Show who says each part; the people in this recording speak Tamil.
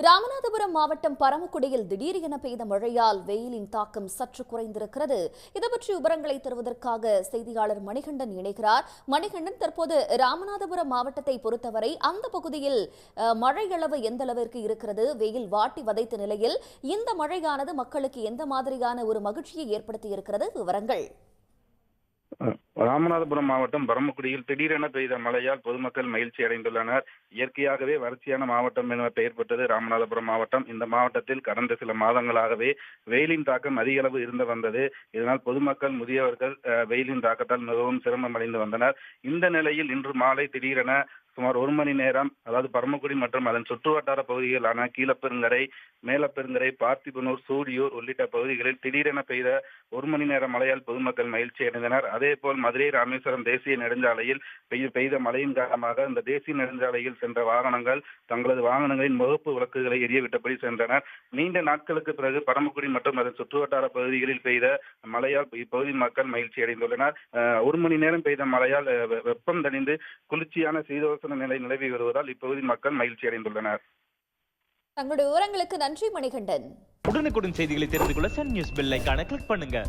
Speaker 1: ராமநாதபுரம் மாவட்டம் பரமக்குடியில் திடீரென பெய்த மழையால் வெயிலின் தாக்கம் சற்று குறைந்திருக்கிறது. இதுபற்றி விவரங்களை தருவதற்காக செய்தியாளர் மணிகண்டன் இணைகிறார். மணிகண்டன், தற்போது ராமநாதபுரம் மாவட்டத்தை பொறுத்தவரை அந்த பகுதியில் மழை அளவு எந்த அளவிற்கு இருக்கிறது? வெயில் வாட்டி வதைத்த நிலையில் இந்த மழையானது மக்களுக்கு எந்த மாதிரியான ஒரு மகிழ்ச்சியை ஏற்படுத்தி இருக்கிறது? விவரங்கள்.
Speaker 2: ராமநாதபுரம் மாவட்டம் பரமக்குடியில் திடீரென பெய்த மழையால் பொதுமக்கள் மகிழ்ச்சி அடைந்துள்ளனர். இயற்கையாகவே வறட்சியான மாவட்டம் என பெயர் பெற்றது ராமநாதபுரம் மாவட்டம். இந்த மாவட்டத்தில் கடந்த சில மாதங்களாகவே வெயிலின் தாக்கம் அதிக அளவு இருந்து வந்தது. இதனால் பொதுமக்கள், முதியவர்கள் வெயிலின் தாக்கத்தால் மிகவும் சிரமம் அடைந்து வந்தனர். இந்த நிலையில் இன்று மாலை திடீரென சுமார் 1 மணி நேரம், அதாவது பரமக்குடி மற்றும் அதன் சுற்றுவட்டார பகுதிகளான கீழப்பெருங்கரை, மேலப்பெருங்கரை, பார்த்திபனூர், சூடியூர் உள்ளிட்ட பகுதிகளில் திடீரென பெய்த 1 மணி நேர மழையால் பொதுமக்கள் மகிழ்ச்சி அடைந்தனர். அதேபோல் மதுரை ராமேஸ்வரம் தேசிய நெடுஞ்சாலையில் பெய்த மழையின் காரணமாக இந்த தேசிய நெடுஞ்சாலையில் சென்ற வாகனங்கள் தங்களது வாகனங்களின் முகப்பு விளக்குகளை எரியவிட்டபடி சென்றனர். நீண்ட நாட்களுக்கு பிறகு பரமக்குடி மற்றும் அதன் சுற்றுவட்டார பகுதிகளில் பெய்த மழையால் இப்பகுதி மக்கள் மகிழ்ச்சி அடைந்துள்ளனர். 1 மணி நேரம் பெய்த மழையால் வெப்பம் தணிந்து குளிர்ச்சியான சீதோஷ நிலை நிலவி வருவதால் இப்பகுதி மக்கள் மகிழ்ச்சி அடைந்துள்ளனர்.
Speaker 1: தங்களுடைய விவரங்களுக்கு நன்றி மணிகண்டன்.
Speaker 3: உடனுக்குடன் செய்திகளை தெரிந்து கொள்ள சன் நியூஸ் பெல் ஐகானை கிளிக் பண்ணுங்க.